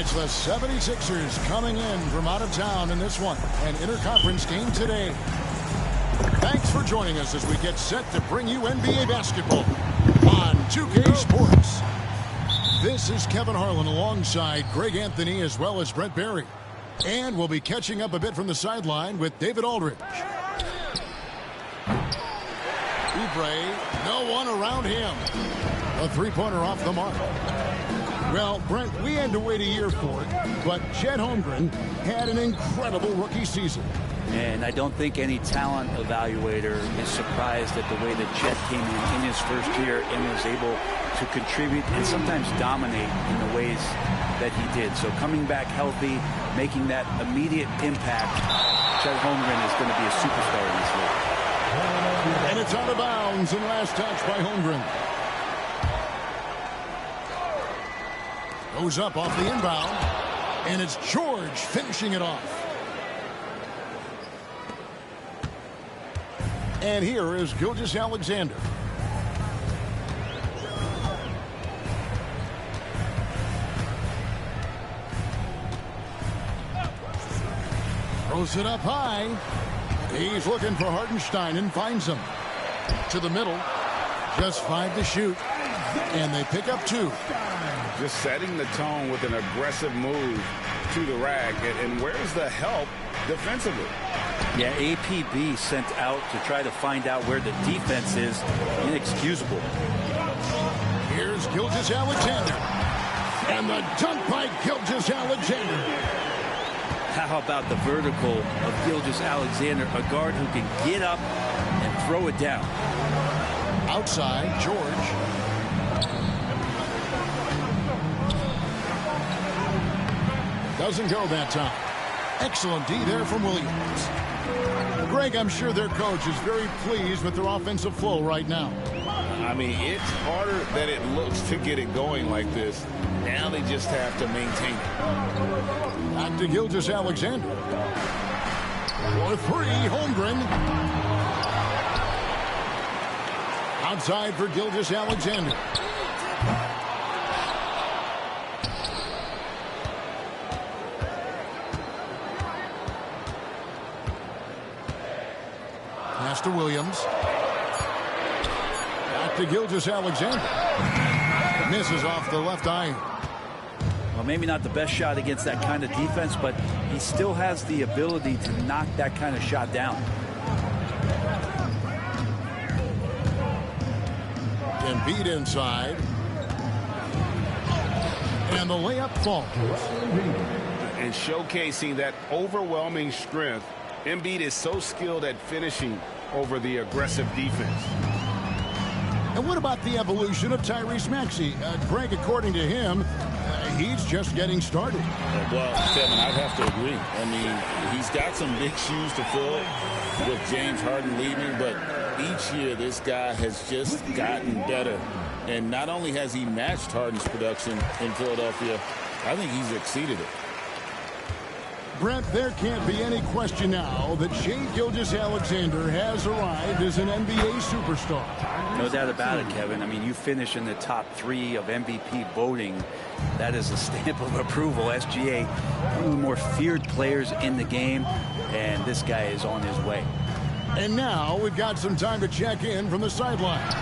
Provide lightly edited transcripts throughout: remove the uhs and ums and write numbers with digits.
It's the 76ers coming in from out of town in this one, an interconference game today. Thanks for joining us as we get set to bring you NBA basketball on 2K Sports. This is Kevin Harlan alongside Greg Anthony as well as Brent Barry. And we'll be catching up a bit from the sideline with David Aldridge. Oubre, no one around him. A three-pointer off the mark. Well, Brent, we had to wait a year for it, but Chet Holmgren had an incredible rookie season. And I don't think any talent evaluator is surprised at the way that Chet came in his first year and was able to contribute and sometimes dominate in the ways that he did. So coming back healthy, making that immediate impact, Chet Holmgren is going to be a superstar in this league. And it's out of bounds and last touch by Holmgren. Goes up off the inbound, and it's George finishing it off. And here is Gilgeous-Alexander. Throws it up high. He's looking for Hartenstein and finds him. To the middle. Just 5 to shoot. And they pick up 2. Just setting the tone with an aggressive move to the rack. And where's the help defensively? Yeah, APB sent out to try to find out where the defense is. Inexcusable. Here's Gilgeous-Alexander. And the dunk by Gilgeous-Alexander. How about the vertical of Gilgeous-Alexander, a guard who can get up and throw it down. Outside, George. Doesn't go that time. Excellent D there from Williams. Greg, I'm sure their coach is very pleased with their offensive flow right now. I mean, it's harder than it looks to get it going like this. Now they just have to maintain it. Back to Gilgeous-Alexander. For 3, Holmgren. Outside for Gilgeous-Alexander. Pass to Williams. Back to Gilgeous-Alexander. Misses off the left eye. Well, maybe not the best shot against that kind of defense, but he still has the ability to knock that kind of shot down. Embiid inside. And the layup falls. And showcasing that overwhelming strength, Embiid is so skilled at finishing over the aggressive defense. And what about the evolution of Tyrese Maxey? Greg, according to him, he's just getting started. Well, Kevin, I'd have to agree. I mean, he's got some big shoes to fill with James Harden leaving, but each year this guy has just gotten better. And not only has he matched Harden's production in Philadelphia, I think he's exceeded it. Brent, there can't be any question now that Shai Gilgeous-Alexander has arrived as an NBA superstar. No doubt about it, Kevin. I mean, you finish in the top 3 of MVP voting. That is a stamp of approval. SGA, one of the more feared players in the game, and this guy is on his way. And now we've got some time to check in from the sidelines.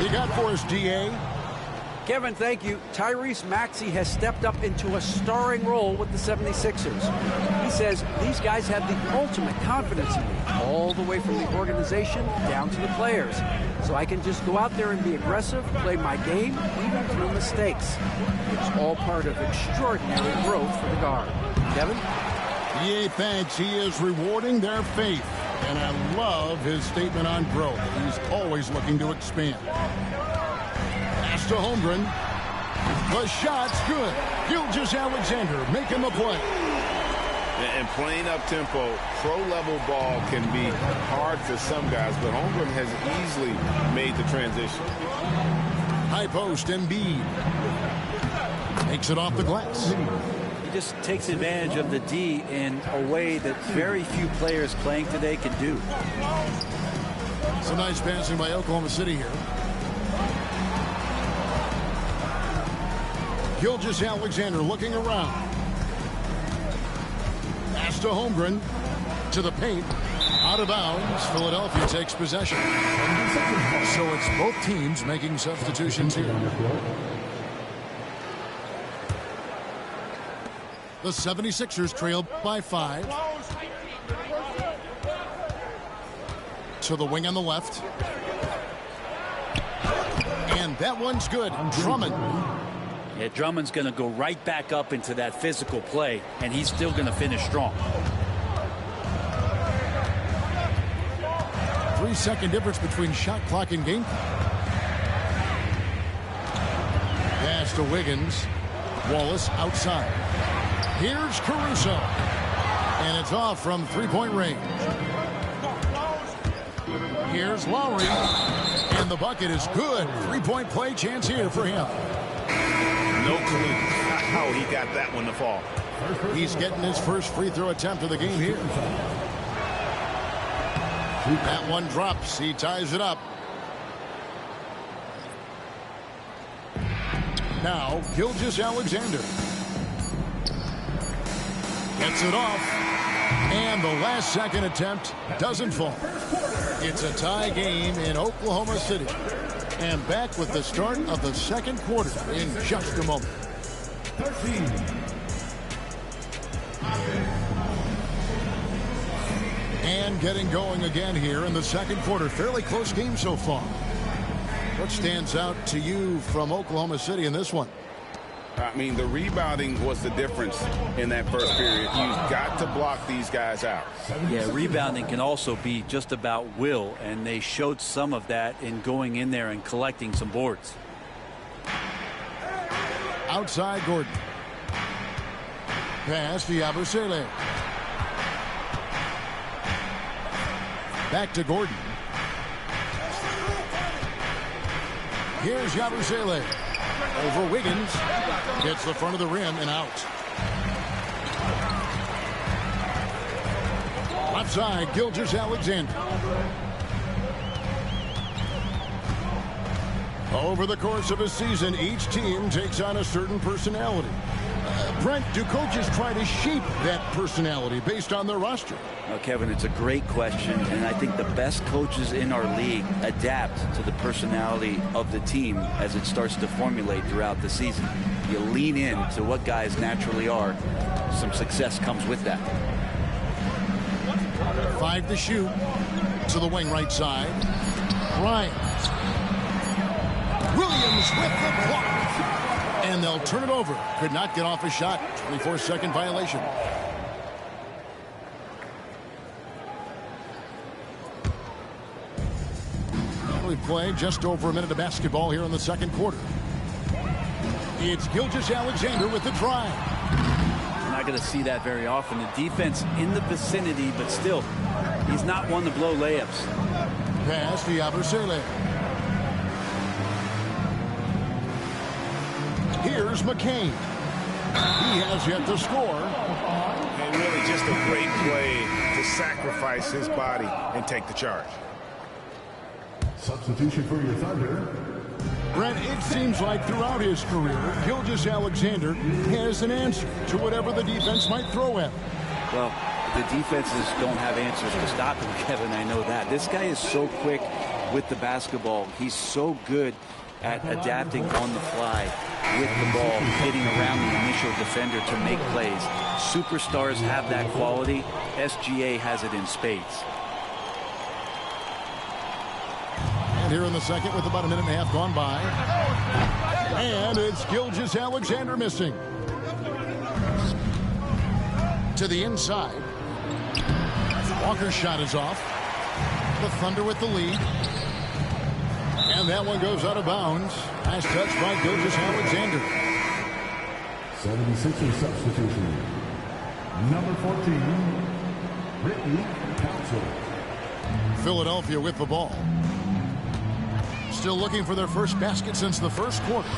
You got for us, DA? Kevin, thank you. Tyrese Maxey has stepped up into a starring role with the 76ers. He says these guys have the ultimate confidence in me, all the way from the organization down to the players. So I can just go out there and be aggressive, play my game, even through mistakes. It's all part of extraordinary growth for the guard. Kevin? DA thanks. He is rewarding their faith. And I love his statement on growth. He's always looking to expand. To Holmgren. The shot's good. Gilgeous-Alexander making the play. And playing up-tempo, pro-level ball can be hard for some guys, but Holmgren has easily made the transition. High post, Embiid. Takes it off the glass. He just takes advantage of the D in a way that very few players playing today can do. Some nice passing by Oklahoma City here. Gilgeous-Alexander looking around. Pass to Holmgren. To the paint. Out of bounds. Philadelphia takes possession. So it's both teams making substitutions here. The 76ers trail by 5. To the wing on the left. And that one's good. Drummond. Yeah, Drummond's going to go right back up into that physical play, and he's still going to finish strong. 3-second difference between shot clock and game. Pass to Wiggins. Wallace outside. Here's Caruso. And it's off from three-point range. Here's Lowry. And the bucket is good. Three-point play chance here for him. No clue how he got that one to fall. He's getting his first free throw attempt of the game here. That one drops. He ties it up. Now, Gilgeous-Alexander. Gets it off. And the last second attempt doesn't fall. It's a tie game in Oklahoma City. And back with the start of the second quarter in just a moment. 13. And getting going again here in the second quarter. Fairly close game so far. What stands out to you from Oklahoma City in this one? I mean, the rebounding was the difference in that first period. You've got to block these guys out. Yeah, rebounding can also be just about will, and they showed some of that in going in there and collecting some boards. Outside Gordon. Pass to Yabusele. Back to Gordon. Here's Yabusele. Over Wiggins. Hits the front of the rim and out. Left side, Gilgeous-Alexander. Over the course of a season, each team takes on a certain personality. Brent, do coaches try to shape that personality based on their roster? Well, Kevin, it's a great question, and I think the best coaches in our league adapt to the personality of the team as it starts to formulate throughout the season. You lean in to what guys naturally are. Some success comes with that. 5 to shoot. To the wing right side. Bryant. Williams with the block. And they'll turn it over. Could not get off a shot. 24-second violation. We play just over a minute of basketball here in the second quarter. It's Gilgeous-Alexander with the drive. You're not going to see that very often. The defense in the vicinity, but still, he's not one to blow layups. Pass to Yabusele. Here's McCain. He has yet to score. And really just a great play to sacrifice his body and take the charge. Substitution for your Thunder. Brent, it seems like throughout his career, Gilgeous-Alexander has an answer to whatever the defense might throw at him. Well, the defenses don't have answers to stop him, Kevin. I know that. This guy is so quick with the basketball. He's so good at adapting on the fly with the ball, hitting around the initial defender to make plays. Superstars have that quality. SGA has it in spades. And here in the second with about a minute and a half gone by. And it's Gilgeous-Alexander missing. To the inside. Walker's shot is off. The Thunder with the lead. And that one goes out of bounds. Nice touch by Gilgeous-Alexander. 76er substitution. Number 14, Brittany Council. Philadelphia with the ball. Still looking for their first basket since the first quarter.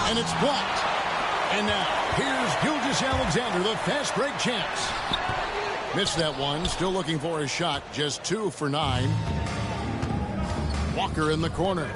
And it's blocked. And now, here's Gilgeous-Alexander, the fast break chance. Missed that one. Still looking for a shot. Just 2 for 9. Walker in the corner.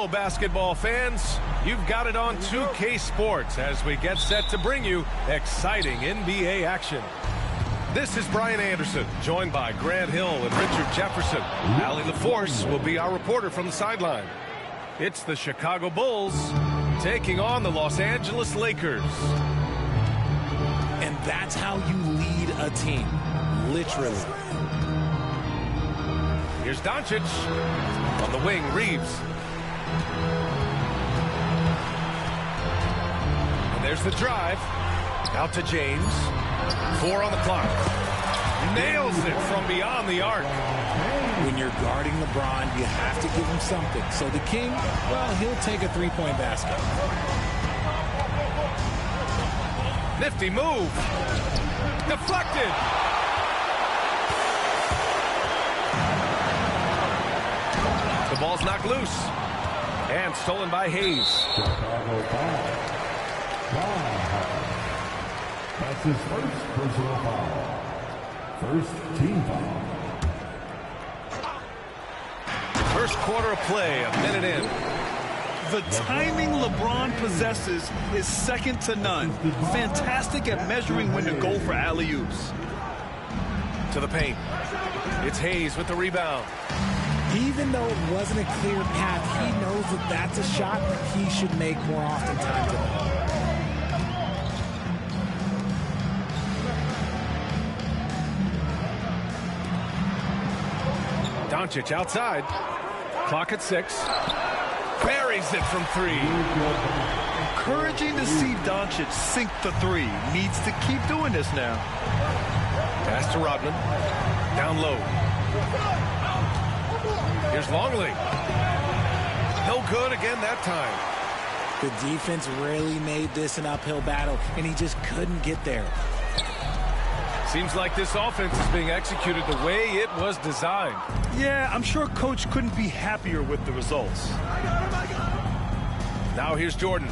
Hello, basketball fans. You've got it on 2K Sports as we get set to bring you exciting NBA action. This is Brian Anderson, joined by Grant Hill and Richard Jefferson. Allie LaForce will be our reporter from the sideline. It's the Chicago Bulls taking on the Los Angeles Lakers. And that's how you lead a team, literally. Here's Doncic. On the wing, Reeves. And there's the drive. Out to James. 4 on the clock. Nails it from beyond the arc. When you're guarding LeBron, you have to give him something. So the King, well, he'll take a three-point basket. Nifty move. Deflected. The ball's knocked loose. And stolen by Hayes. Chicago foul. That's his first personal foul. First team foul. First quarter of play, a minute in. The timing LeBron possesses is second to none. Fantastic at measuring when to go for alley-oops. To the paint. It's Hayes with the rebound. Even though it wasn't a clear path, he knows that that's a shot he should make more often time today. Doncic outside. Clock at 6. Buries it from 3. Encouraging to see Doncic sink the 3. Needs to keep doing this now. Pass to Rodman. Down low. Here's Longley. No good again that time. The defense really made this an uphill battle, and he just couldn't get there. Seems like this offense is being executed the way it was designed. Yeah, I'm sure Coach couldn't be happier with the results. Now here's Jordan.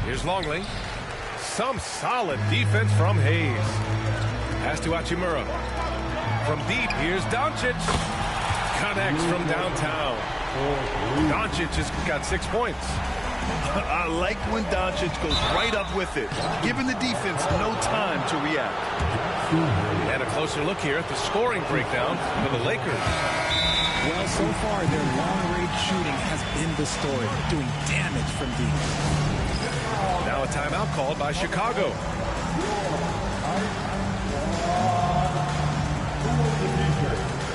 Here's Longley. Some solid defense from Hayes. Pass to Hachimura. From deep, here's Doncic. Connects from downtown. Doncic has got 6 points. I like when Doncic goes right up with it, giving the defense no time to react. And a closer look here at the scoring breakdown for the Lakers. Well, so far, their long-range shooting has been the story, doing damage from deep. Now a timeout called by Chicago.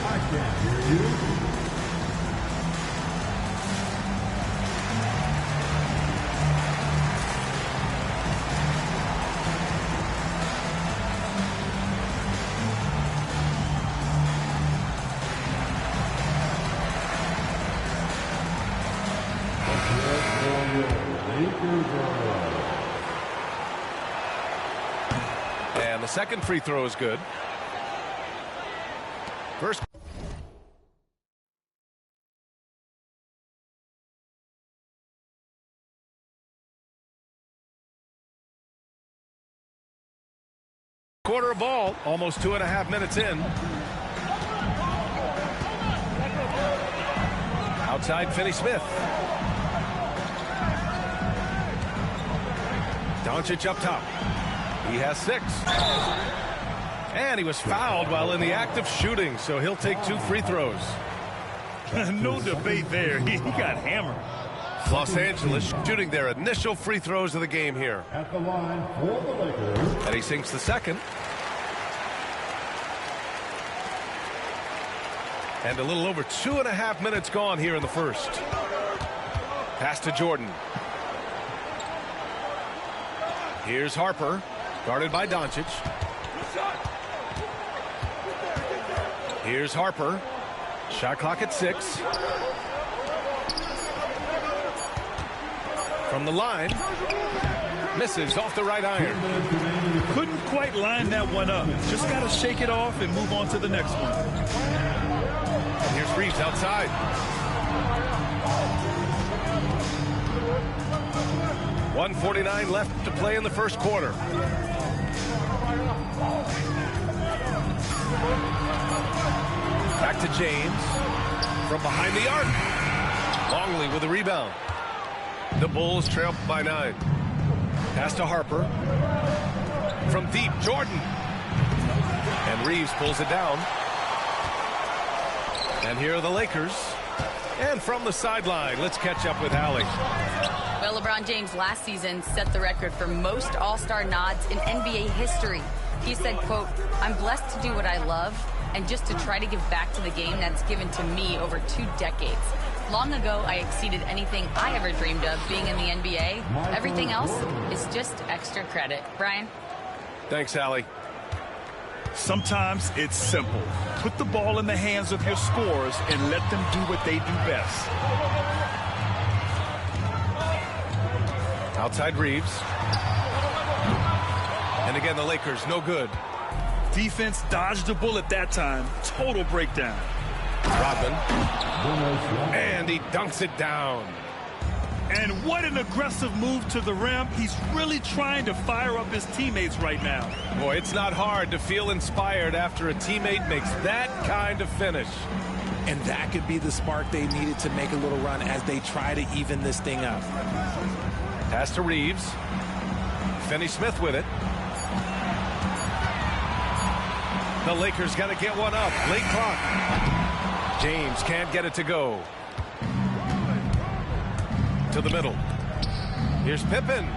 I can't hear you. And the second free throw is good. First. Quarter of ball, almost 2.5 minutes in. Outside Finney-Smith. Doncic up top. He has 6. And he was fouled while in the act of shooting, so he'll take 2 free throws. No debate there. He got hammered. Los Angeles shooting their initial free throws of the game here. At the line for the Lakers. And he sinks the second. And a little over 2.5 minutes gone here in the first. Pass to Jordan. Here's Harper, guarded by Doncic. Here's Harper. Shot clock at 6. From the line. Misses off the right iron. Couldn't quite line that one up. Just got to shake it off and move on to the next one. And here's Reeves outside. .149 left to play in the first quarter. Back to James. From behind the arc. Longley with a rebound. The Bulls trail by 9. Pass to Harper. From deep, Jordan. And Reeves pulls it down. And here are the Lakers. And from the sideline, let's catch up with Allie. Well, LeBron James last season set the record for most All-Star nods in NBA history. He said, quote, "I'm blessed to do what I love and just to try to give back to the game that's given to me over 2 decades. Long ago, I exceeded anything I ever dreamed of being in the NBA. Everything else is just extra credit." Brian? Thanks, Allie. Sometimes it's simple. Put the ball in the hands of your scorers and let them do what they do best. Outside Reeves. And again, the Lakers, no good. Defense dodged a bullet that time. Total breakdown. Rodman. And he dunks it down. And what an aggressive move to the rim. He's really trying to fire up his teammates right now. Boy, it's not hard to feel inspired after a teammate makes that kind of finish. And that could be the spark they needed to make a little run as they try to even this thing up. Pass to Reeves. Finney-Smith with it. The Lakers got to get one up. Late clock. James can't get it to go. To the middle. Here's Pippen.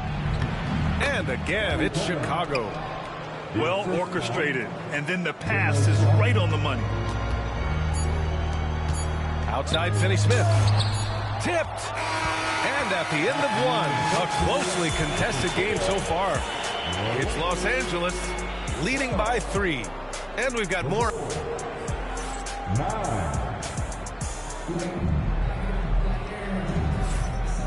And again, it's Chicago. Well orchestrated. And then the pass is right on the money. Outside Finney-Smith. Tipped. And at the end of one, a closely contested game so far. It's Los Angeles leading by 3. And we've got more.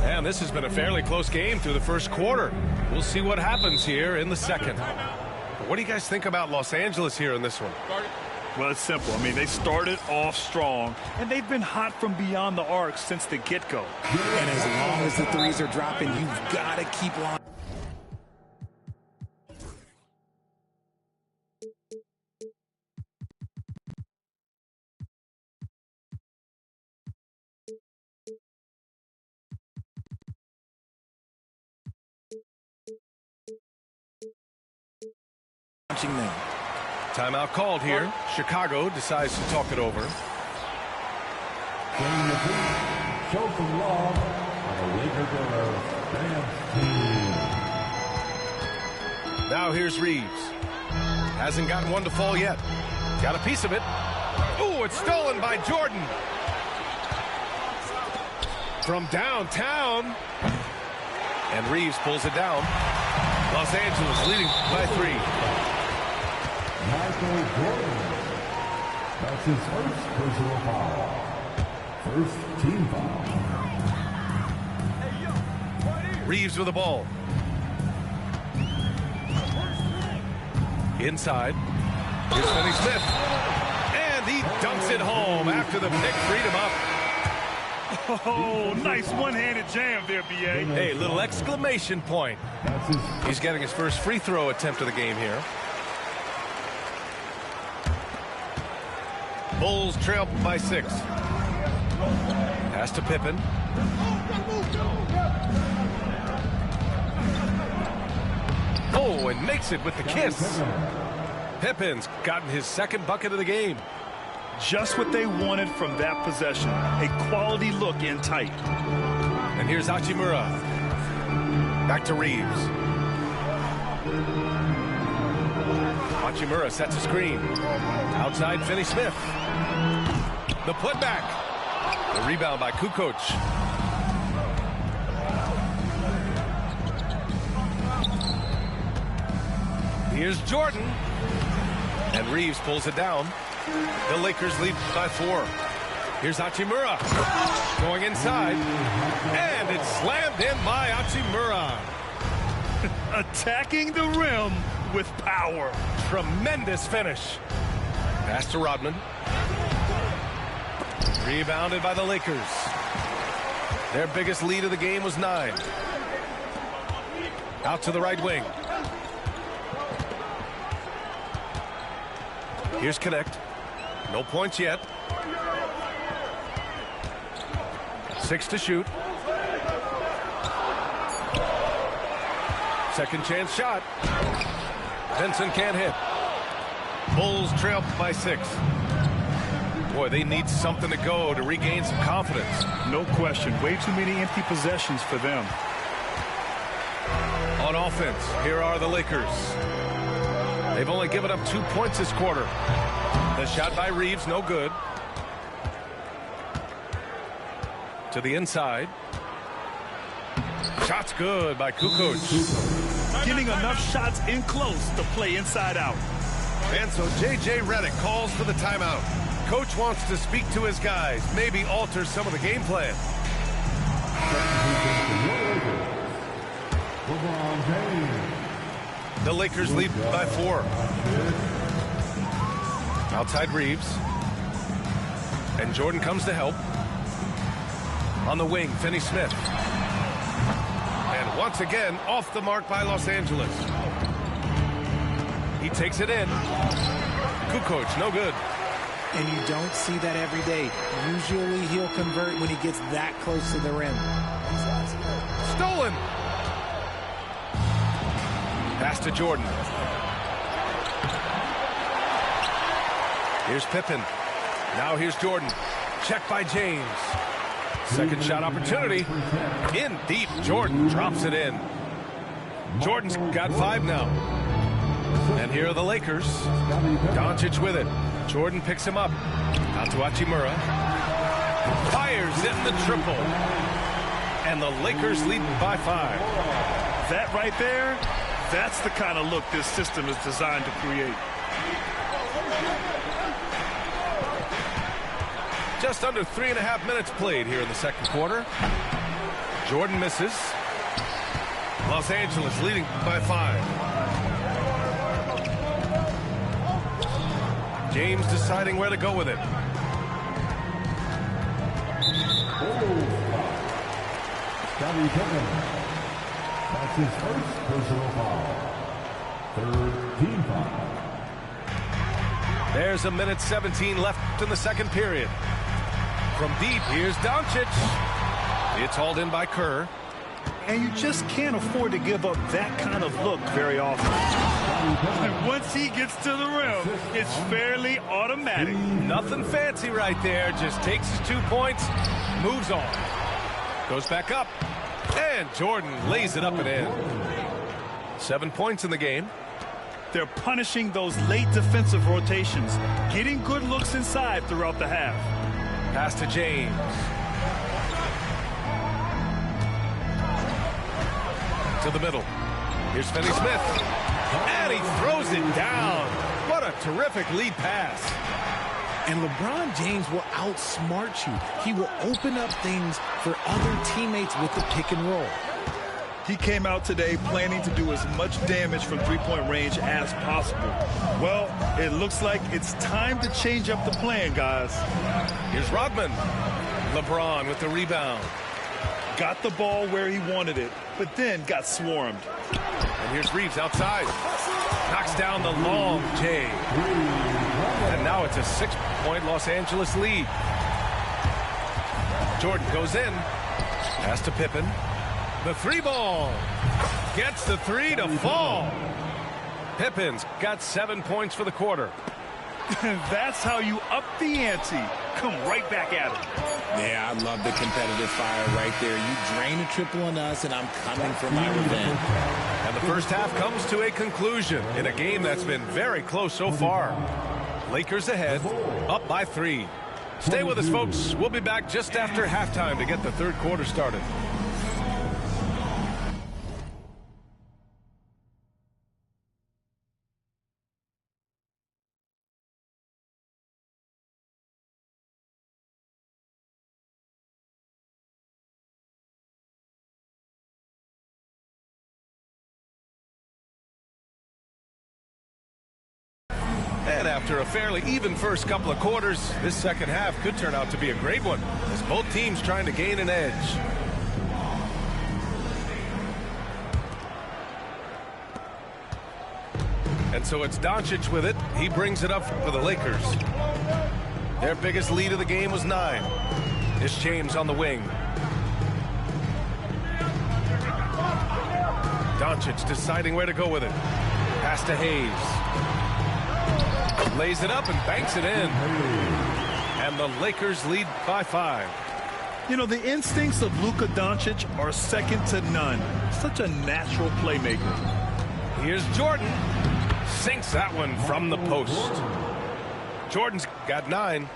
And this has been a fairly close game through the first quarter. We'll see what happens here in the second. What do you guys think about Los Angeles here in this one? Well, it's simple. I mean, they started off strong, and they've been hot from beyond the arc since the get-go. And as long as the threes are dropping, you've got to keep on. Them. Timeout called here. Chicago decides to talk it over. Show some love on the Lakers dance team. Now here's Reeves. Hasn't gotten one to fall yet. Got a piece of it. Ooh, it's stolen by Jordan. From downtown. And Reeves pulls it down. Los Angeles leading by 3. Michael Jordan. That's his first personal foul. First team foul. Reeves with the ball. Inside. Here's Finney-Smith. And he dunks it home after the pick freed him up. Oh, nice one-handed jam there, B.A. Hey, little exclamation point. He's getting his first free throw attempt of the game here. Bulls trail by 6. Pass to Pippen. Oh, and makes it with the kiss. Pippen's gotten his second bucket of the game. Just what they wanted from that possession. A quality look in tight. And here's Hachimura. Back to Reeves. Hachimura sets a screen. Outside Finney-Smith. The putback. The rebound by Kukoc. Here's Jordan. And Reeves pulls it down. The Lakers lead by 4. Here's Hachimura. Going inside. And it's slammed in by Hachimura. Attacking the rim with power. Tremendous finish. Pass to Rodman. Rebounded by the Lakers. Their biggest lead of the game was 9. Out to the right wing. Here's Connect. No points yet. 6 to shoot. Second chance shot. Benson can't hit. Bulls trail by 6. Boy, they need something to go to regain some confidence. No question. Way too many empty possessions for them. On offense, here are the Lakers. They've only given up 2 points this quarter. The shot by Reeves, no good. To the inside. Shot's good by Kukoc. Getting enough shots in close to play inside out. And so J.J. Redick calls for the timeout. Coach wants to speak to his guys, maybe alter some of the game plan. The Lakers lead by 4. Outside Reeves. And Jordan comes to help. On the wing, Finney-Smith. And once again, off the mark by Los Angeles. He takes it in. Kukoc, no good. And you don't see that every day. Usually he'll convert when he gets that close to the rim. Stolen. Pass to Jordan. Here's Pippen. Now here's Jordan. Check by James. Second shot opportunity. In deep. Jordan drops it in. Jordan's got 5 now. And here are the Lakers. Doncic with it. Jordan picks him up. Out to Hachimura. Fires in the triple. And the Lakers lead by 5. That right there, that's the kind of look this system is designed to create. Just under 3.5 minutes played here in the second quarter. Jordan misses. Los Angeles leading by 5. James deciding where to go with it. Scottie Pippen. That's his first personal foul. Third team foul. There's 1:17 left in the second period. From deep, here's Doncic. It's hauled in by Kerr. And you just can't afford to give up that kind of look very often. And once he gets to the rim, it's fairly automatic. Nothing fancy right there. Just takes his 2 points, moves on. Goes back up. And Jordan lays it up and in. 7 points in the game. They're punishing those late defensive rotations, getting good looks inside throughout the half. Pass to James. To the middle. Here's Finney-Smith. And he throws it down. What a terrific lead pass. And LeBron James will outsmart you. He will open up things for other teammates with the pick and roll. He came out today planning to do as much damage from three-point range as possible. Well, it looks like it's time to change up the plan, guys. Here's Rodman. LeBron with the rebound. Got the ball where he wanted it, but then got swarmed. And here's Reeves outside. Knocks down the long J. And now it's a 6-point Los Angeles lead. Jordan goes in. Pass to Pippen. The 3 ball. Gets the 3 to fall. Pippen's got 7 points for the quarter. That's how you up the ante. Come right back at it. Yeah, I love the competitive fire right there. You drain a triple on us, and I'm coming for my revenge. And the first half comes to a conclusion in a game that's been very close so far. Lakers ahead, up by 3. Stay with us, folks. We'll be back just after halftime to get the third quarter started. And after a fairly even first couple of quarters, this second half could turn out to be a great one, as both teams trying to gain an edge. And so it's Doncic with it. He brings it up for the Lakers. Their biggest lead of the game was 9. Here's James on the wing. Doncic deciding where to go with it. Pass to Hayes. Lays it up and banks it in. And the Lakers lead by 5. You know, the instincts of Luka Doncic are second to none. Such a natural playmaker. Here's Jordan. Sinks that one from the post. Jordan's got 9.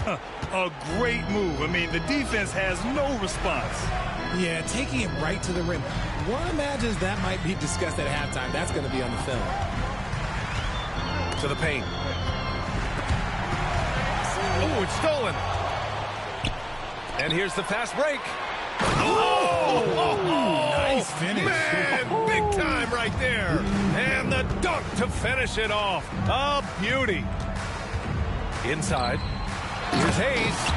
A great move. I mean, the defense has no response. Yeah, taking it right to the rim. One imagines that might be discussed at halftime. That's going to be on the film. To the paint. Oh, it's stolen. And here's the fast break. Nice finish. Man, big time right there. And the dunk to finish it off. A beauty. Inside. Here's Hayes.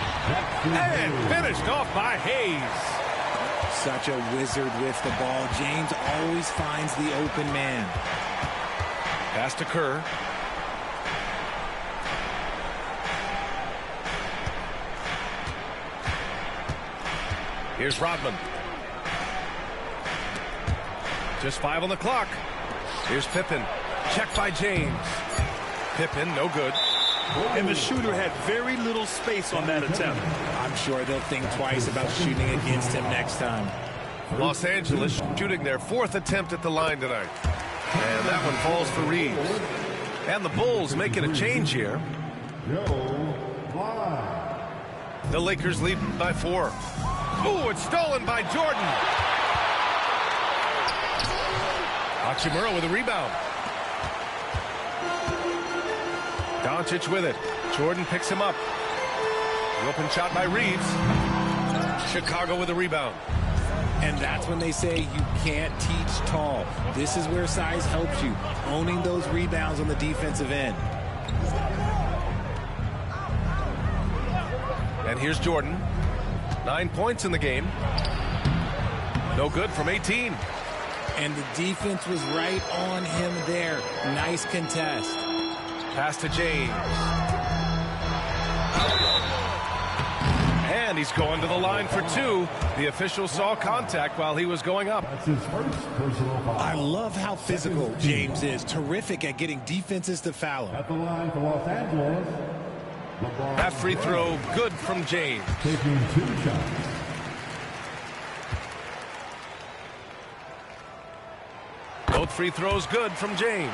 And finished off by Hayes. Such a wizard with the ball. James always finds the open man. Pass to Kerr. Here's Rodman. Just 5 on the clock. Here's Pippen. Check by James. Pippen, no good. And the shooter had very little space on that attempt. I'm sure they'll think twice about shooting against him next time. Los Angeles shooting their 4th attempt at the line tonight. And that one falls for Reeves. And the Bulls making a change here. The Lakers lead by 4. Oh, it's stolen by Jordan. Hachimura with a rebound. Doncic with it. Jordan picks him up. The open shot by Reeves. Chicago with a rebound. And that's when they say you can't teach tall. This is where size helps you, owning those rebounds on the defensive end. And here's Jordan. 9 points in the game. No good from 18. And the defense was right on him there. Nice contest. Pass to James. And he's going to the line for 2. The official saw contact while he was going up. That's his first personal foul. I love how physical James is. Terrific at getting defenses to foul him. At the line for Los Angeles, LeBron That free throw good from James. taking 2 shots. Both free throws good from James.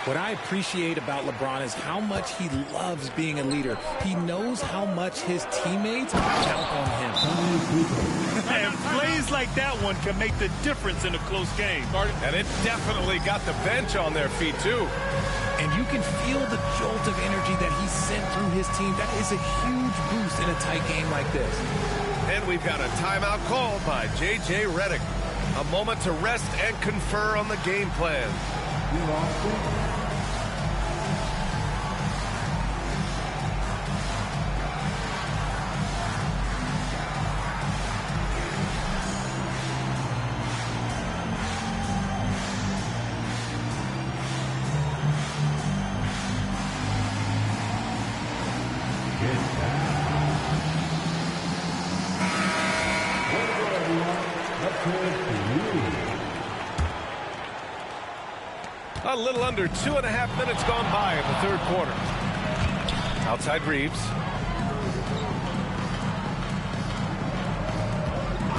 What I appreciate about LeBron is how much he loves being a leader. He knows how much his teammates count on him. And plays like that one can make the difference in a close game. And it definitely got the bench on their feet, too. And you can feel the jolt of energy that he sent through his team. That is a huge boost in a tight game like this. And we've got a timeout called by J.J. Redick. A moment to rest and confer on the game plan. A little under 2.5 minutes gone by in the 3rd quarter. Outside Reeves.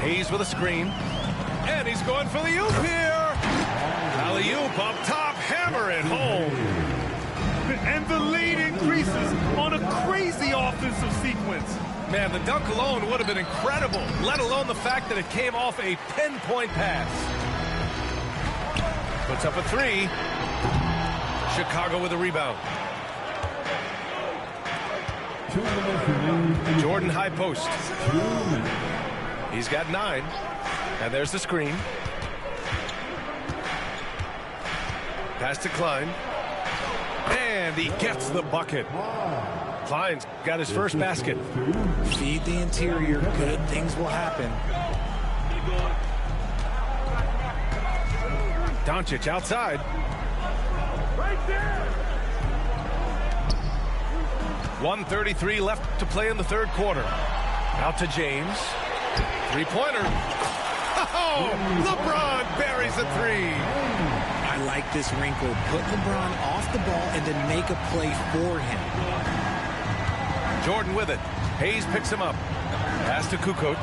Hayes with a screen. And he's going for the oop here. Alley-oop up top. Hammer it home. And the lead increases on a crazy offensive sequence. Man, the dunk alone would have been incredible, let alone the fact that it came off a pinpoint pass. Puts up a 3. Chicago with a rebound. Jordan high post. He's got 9. And there's the screen. Pass to Klein. And he gets the bucket. Klein's got his first basket. Feed the interior. Good things will happen. Doncic outside. 1:33 left to play in the third quarter. Out to James. Three-pointer. Oh, LeBron buries a three. I like this wrinkle. Put LeBron off the ball and then make a play for him. Jordan with it. Hayes picks him up. Pass to Kukoc.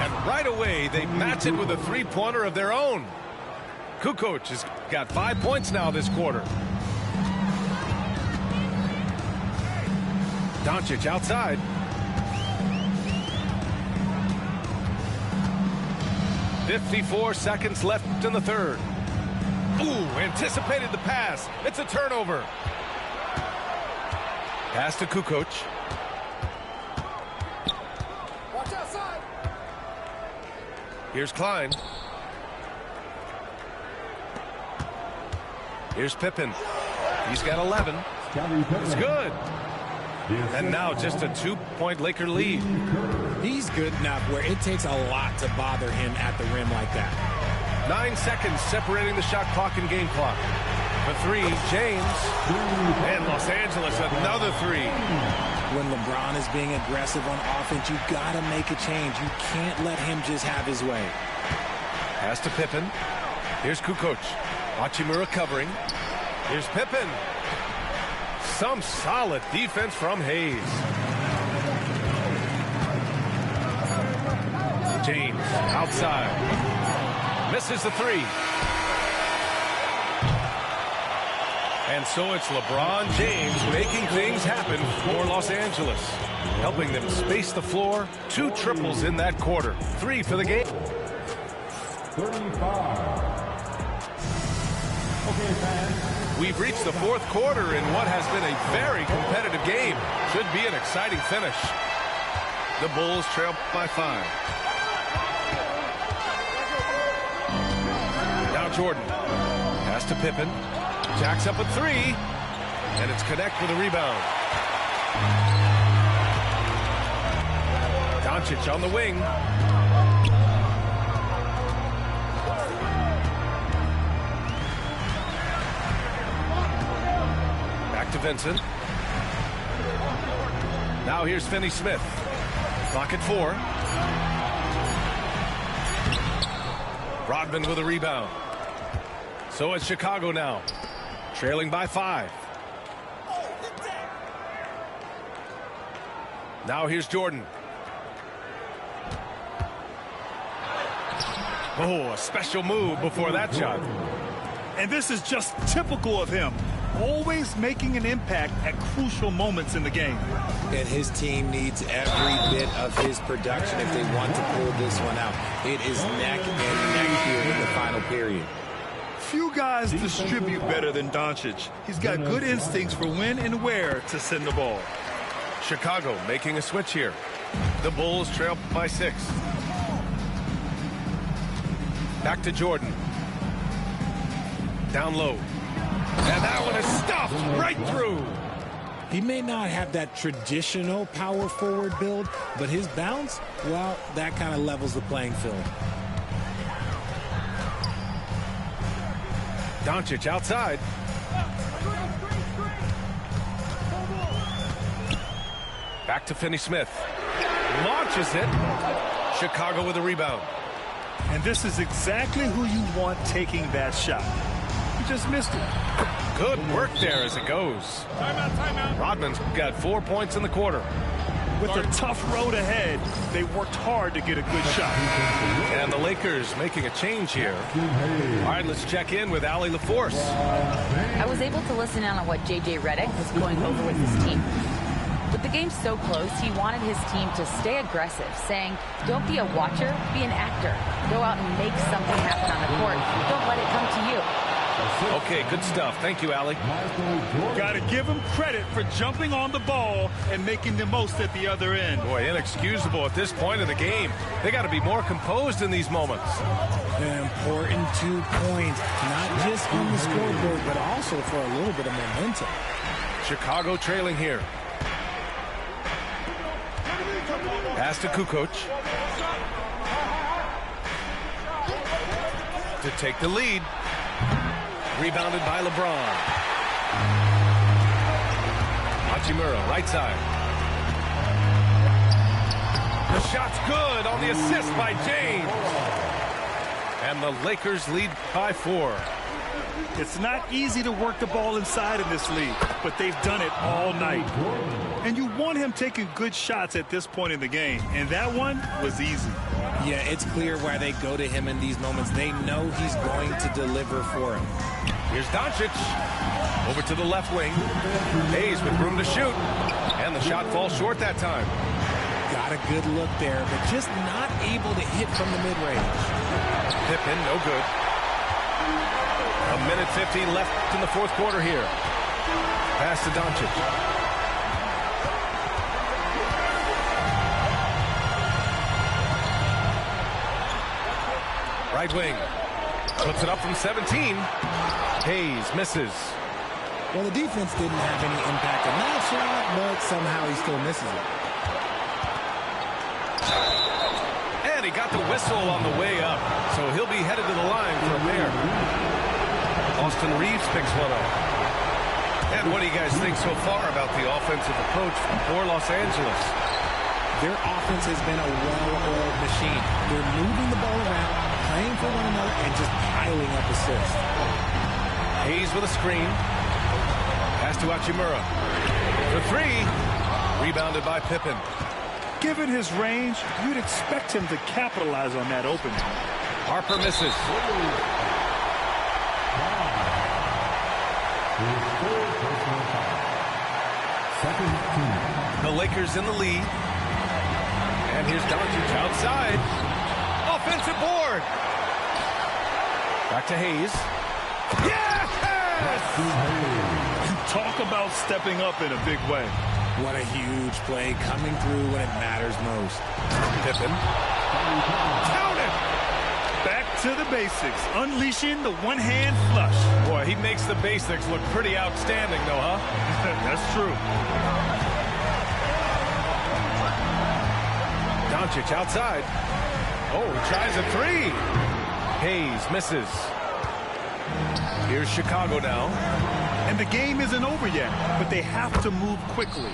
And right away, they match it with a three-pointer of their own. Kukoc has got 5 points now this quarter. Doncic outside. .54 seconds left in the third. Ooh, anticipated the pass. It's a turnover. Pass to Kukoc. Watch outside. Here's Klein. Here's Pippen. He's got 11. It's good. And now just a 2-point Laker lead. He's good enough where it takes a lot to bother him at the rim like that. 9 seconds separating the shot clock and game clock. For three, James. And Los Angeles, another three. When LeBron is being aggressive on offense, you got to make a change. You can't let him just have his way. Pass to Pippen. Here's Kukoc. Hachimura covering. Here's Pippen. Some solid defense from Hayes. James outside. Misses the three. And so it's LeBron James making things happen for Los Angeles, helping them space the floor. 2 triples in that quarter. 3 for the game. 35. Okay, fans. We've reached the fourth quarter in what has been a very competitive game. Should be an exciting finish. The Bulls trail by 5. Now Jordan. Pass to Pippen. Jacks up a 3. And it's Connect with a rebound. Doncic on the wing. To Vincent. Now here's Finney-Smith. Clock at 4. Rodman with a rebound. So it's Chicago now, trailing by 5. Now here's Jordan. Oh, a special move before that shot. And this is just typical of him. Always making an impact at crucial moments in the game. And his team needs every bit of his production if they want to pull this one out. It is neck and neck here in the final period. Few guys distribute better than Doncic. He's got good instincts for when and where to send the ball. Chicago making a switch here. The Bulls trail by 6. Back to Jordan. Down low. And that one is stuffed right through. He may not have that traditional power forward build, but his bounce, well, that kind of levels the playing field. Doncic outside. Back to Finney-Smith. Launches it. Chicago with a rebound. And this is exactly who you want taking that shot. Just missed it. Good work there as it goes. Timeout. Rodman's got 4 points in the quarter. With a tough road ahead, they worked hard to get a good shot. And the Lakers making a change here. All right, let's check in with Allie LaForce. I was able to listen in on what J.J. Redick was going over with his team. With the game so close, he wanted his team to stay aggressive, saying, don't be a watcher, be an actor. Go out and make something happen on the court. Don't let it come to you. Okay, good stuff. Thank you, Allie. Got to give him credit for jumping on the ball and making the most at the other end. Boy, inexcusable at this point of the game. They got to be more composed in these moments. An important 2 points, not just on the scoreboard, but also for a little bit of momentum. Chicago trailing here. Pass to Kukoc. To take the lead. Rebounded by LeBron. Hachimura, right side. The shot's good on the assist by James. And the Lakers lead by 4. It's not easy to work the ball inside in this league, but they've done it all night. And you want him taking good shots at this point in the game, and that one was easy. Yeah, it's clear why they go to him in these moments. They know he's going to deliver for them. Here's Doncic. Over to the left wing. Hayes with room to shoot. And the shot falls short that time. Got a good look there, but just not able to hit from the mid-range. Pippen, no good. A minute 15 left in the fourth quarter here. Pass to Doncic. Right wing. Puts it up from 17. Hayes misses. Well, the defense didn't have any impact on that shot, but somehow he still misses it. And he got the whistle on the way up, so he'll be headed to the line for a pair. Austin Reeves picks one up. And what do you guys think so far about the offensive approach for Los Angeles? Their offense has been a well-oiled machine. They're moving the ball around, playing for one another, and just piling up assists. Hayes with a screen. Pass to Hachimura. For 3. Rebounded by Pippen. Given his range, you'd expect him to capitalize on that opening. Harper misses. The Lakers in the lead. And here's Doncic outside. Offensive board. Back to Hayes. Yes! You talk about stepping up in a big way. What a huge play coming through when it matters most. Pippen. Count it! Back to the basics, unleashing the one-hand flush. Boy, he makes the basics look pretty outstanding, though, huh? That's true. Doncic outside. Oh, he tries a 3. Hayes misses. Here's Chicago now. And the game isn't over yet, but they have to move quickly.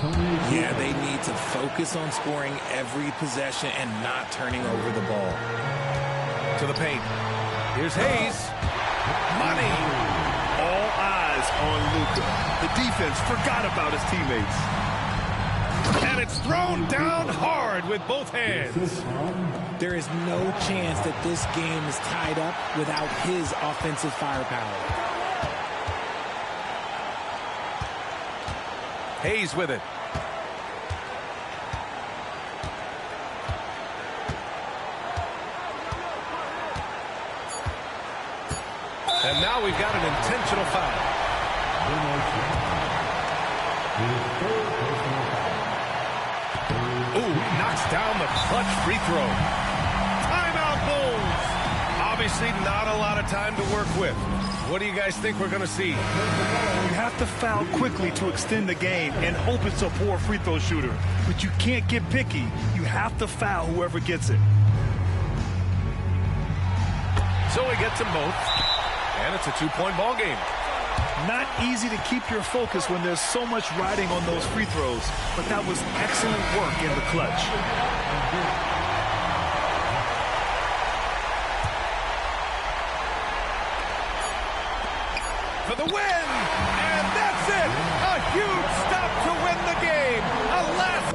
Yeah, they need to focus on scoring every possession and not turning over the ball. To the paint. Here's Hayes. Money. All eyes on Luka. The defense forgot about his teammates. And it's thrown down hard with both hands. There is no chance that this game is tied up without his offensive firepower. Hayes with it. And now we've got an intentional foul. Ooh, knocks down the clutch free throw. Timeout Bulls. Obviously not a lot of time to work with. What do you guys think we're going to see? You have to foul quickly to extend the game and hope it's a poor free throw shooter. But you can't get picky. You have to foul whoever gets it. So he gets them both. And it's a two-point ball game. Not easy to keep your focus when there's so much riding on those free throws, but that was excellent work in the clutch. For the win! And that's it! A huge stop to win the game! A last...